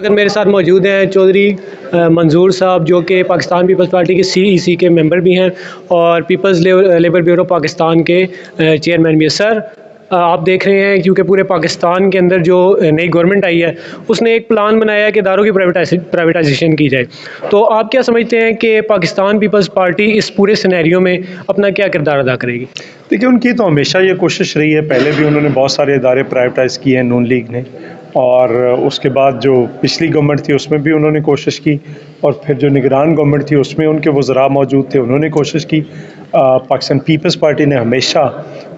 میرے ساتھ موجود ہیں چودھری منظور صاحب جو کہ پاکستان پیپلز پارٹی کے CEC کے ممبر بھی ہیں اور پیپلز لیبر بیورو پاکستان کے چیئرمین بھی ہیں۔ سر آپ دیکھ رہے ہیں کیونکہ پورے پاکستان کے اندر جو نئی گورنمنٹ آئی ہے اس نے ایک پلان بنایا ہے کہ اداروں کی پرائیویٹائزیشن کی جائے، تو آپ کیا سمجھتے ہیں کہ پاکستان پیپلز پارٹی اس پورے سینیریو میں اپنا کیا کردار ادا کرے گی؟ دیکھیے، ان کی تو ہمیشہ یہ کوشش رہی ہے، پہلے بھی انہوں نے بہت سارے ادارے پرائیویٹائز کیے ہیں نون لیگ نے، اور اس کے بعد جو پچھلی گورنمنٹ تھی اس میں بھی انہوں نے کوشش کی، اور پھر جو نگران گورنمنٹ تھی اس میں ان کے وزراء موجود تھے، انہوں نے کوشش کی۔ پاکستان پیپلز پارٹی نے ہمیشہ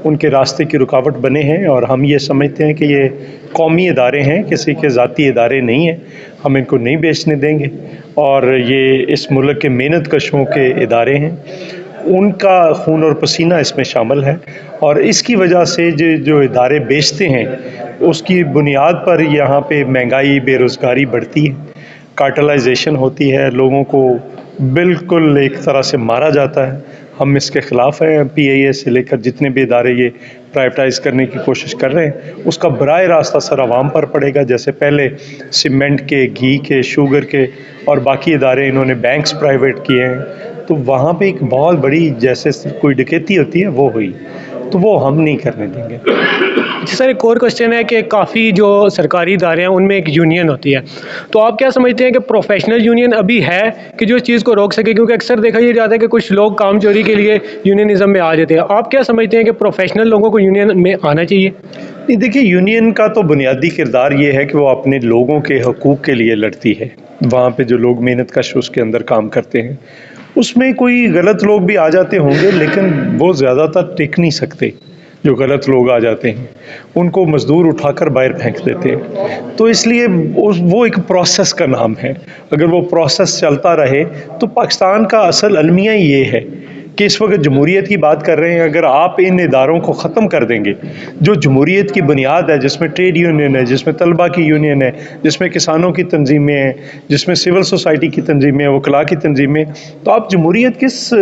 ان کے راستے کی رکاوٹ بنے ہیں، اور ہم یہ سمجھتے ہیں کہ یہ قومی ادارے ہیں، کسی کے ذاتی ادارے نہیں ہیں، ہم ان کو نہیں بیچنے دیں گے، اور یہ اس ملک کے محنت کشوں کے ادارے ہیں، ان کا خون اور پسینہ اس میں شامل ہے، اور اس کی وجہ سے جو ادارے بیچتے ہیں اس کی بنیاد پر یہاں پہ مہنگائی، بے روزگاری بڑھتی ہے، کارٹلائزیشن ہوتی ہے، لوگوں کو بالکل ایک طرح سے مارا جاتا ہے۔ ہم اس کے خلاف ہیں، PIA سے لے کر جتنے بھی ادارے یہ پرائیویٹائز کرنے کی کوشش کر رہے ہیں اس کا براہ راست اثر عوام پر پڑے گا۔ جیسے پہلے سیمنٹ کے، گھی کے، شوگر کے اور باقی ادارے انہوں نے بینکس پرائیویٹ کیے ہیں، تو وہاں پہ ایک بہت بڑی جیسے کوئی ڈکیتی ہوتی ہے وہ ہوئی، تو وہ ہم نہیں کرنے دیں گے۔ جی سر، ایک اور کوشچن ہے کہ کافی جو سرکاری ادارے ہیں ان میں ایک یونین ہوتی ہے، تو آپ کیا سمجھتے ہیں کہ پروفیشنل یونین ابھی ہے کہ جو اس چیز کو روک سکے؟ کیونکہ اکثر دیکھا یہ جاتا ہے کہ کچھ لوگ کام چوری کے لیے یونینزم میں آ جاتے ہیں، آپ کیا سمجھتے ہیں کہ پروفیشنل لوگوں کو یونین میں آنا چاہیے؟ نہیں، دیکھیے، یونین کا تو بنیادی کردار یہ ہے کہ وہ اپنے لوگوں کے حقوق کے لیے لڑتی ہے۔ وہاں پہ جو لوگ محنت کش اس کے اندر کام کرتے ہیں، اس میں کوئی غلط لوگ بھی آ جاتے ہوں گے، لیکن وہ زیادہ تر ٹک نہیں سکتے۔ جو غلط لوگ آ جاتے ہیں ان کو مزدور اٹھا کر باہر پھینک دیتے ہیں، تو اس لیے وہ ایک پروسیس کا نام ہے۔ اگر وہ پروسیس چلتا رہے تو پاکستان کا اصل المیہ یہ ہے کہ اس وقت جمہوریت کی بات کر رہے ہیں، اگر آپ ان اداروں کو ختم کر دیں گے جو جمہوریت کی بنیاد ہے، جس میں ٹریڈ یونین ہے، جس میں طلبہ کی یونین ہے، جس میں کسانوں کی تنظیمیں ہیں، جس میں سول سوسائٹی کی تنظیمیں ہیں، وکلاء کی تنظیمیں، تو آپ جمہوریت کس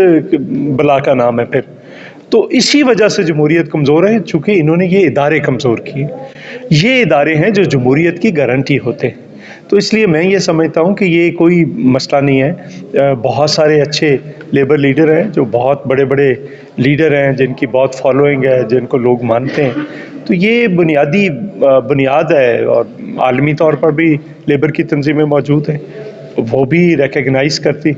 بلا کا نام ہے پھر؟ تو اسی وجہ سے جمہوریت کمزور ہے، چونکہ انہوں نے یہ ادارے کمزور کیے۔ یہ ادارے ہیں جو جمہوریت کی گارنٹی ہوتے ہیں، تو اس لیے میں یہ سمجھتا ہوں کہ یہ کوئی مسئلہ نہیں ہے۔ بہت سارے اچھے لیبر لیڈر ہیں، جو بہت بڑے بڑے لیڈر ہیں، جن کی بہت فالوئنگ ہے، جن کو لوگ مانتے ہیں، تو یہ بنیاد ہے، اور عالمی طور پر بھی لیبر کی تنظیمیں موجود ہیں، وہ بھی ریکگنائز کرتی،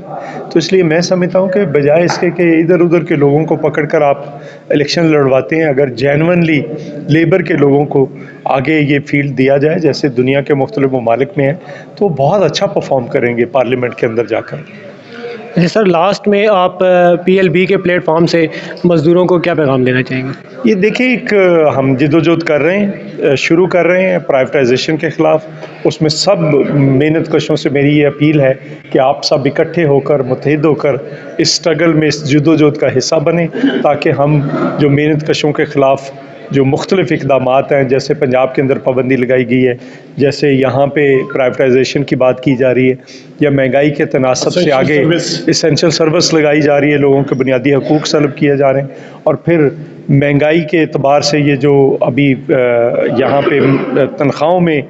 تو اس لیے میں سمجھتا ہوں کہ بجائے اس کے کہ ادھر ادھر کے لوگوں کو پکڑ کر آپ الیکشن لڑواتے ہیں، اگر جینونلی لیبر کے لوگوں کو آگے یہ فیلڈ دیا جائے جیسے دنیا کے مختلف ممالک میں ہے، تو وہ بہت اچھا پرفارم کریں گے پارلیمنٹ کے اندر جا کر۔ جی سر، لاسٹ میں آپ PLB کے پلیٹ فارم سے مزدوروں کو کیا پیغام دینا چاہیں گے؟ یہ دیکھیں، ایک ہم جدوجہد کر رہے ہیں، شروع کر رہے ہیں پرائیویٹائزیشن کے خلاف، اس میں سب محنت کشوں سے میری یہ اپیل ہے کہ آپ سب اکٹھے ہو کر، متحد ہو کر اس سٹرگل میں، اس جدوجہد کا حصہ بنیں، تاکہ ہم جو محنت کشوں کے خلاف جو مختلف اقدامات ہیں، جیسے پنجاب کے اندر پابندی لگائی گئی ہے، جیسے یہاں پہ پرائیویٹائزیشن کی بات کی جا رہی ہے، یا مہنگائی کے تناسب سے آگے اسینشل سروس لگائی جا رہی ہے، لوگوں کے بنیادی حقوق سلب کیے جا رہے ہیں، اور پھر مہنگائی کے اعتبار سے یہ جو ابھی یہاں پہ تنخواہوں میں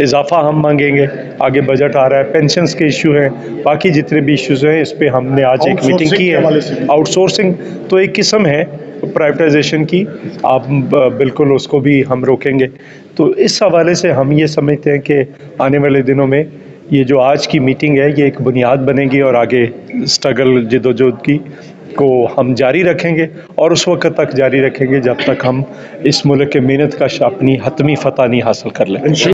اضافہ ہم مانگیں گے، آگے بجٹ آ رہا ہے، پینشنز کے ایشو ہیں، باقی جتنے بھی ایشوز ہیں، اس پہ ہم نے آج ایک میٹنگ کی ہے۔ آؤٹ سورسنگ تو ایک قسم ہے پرائیویٹائزیشن کی، آپ بالکل اس کو بھی ہم روکیں گے۔ تو اس حوالے سے ہم یہ سمجھتے ہیں کہ آنے والے دنوں میں یہ جو آج کی میٹنگ ہے یہ ایک بنیاد بنے گی، اور آگے سٹرگل جدوجہد کی کو ہم جاری رکھیں گے، اور اس وقت تک جاری رکھیں گے جب تک ہم اس ملک کے محنت کش اپنی حتمی فتح نہیں حاصل کر لیں۔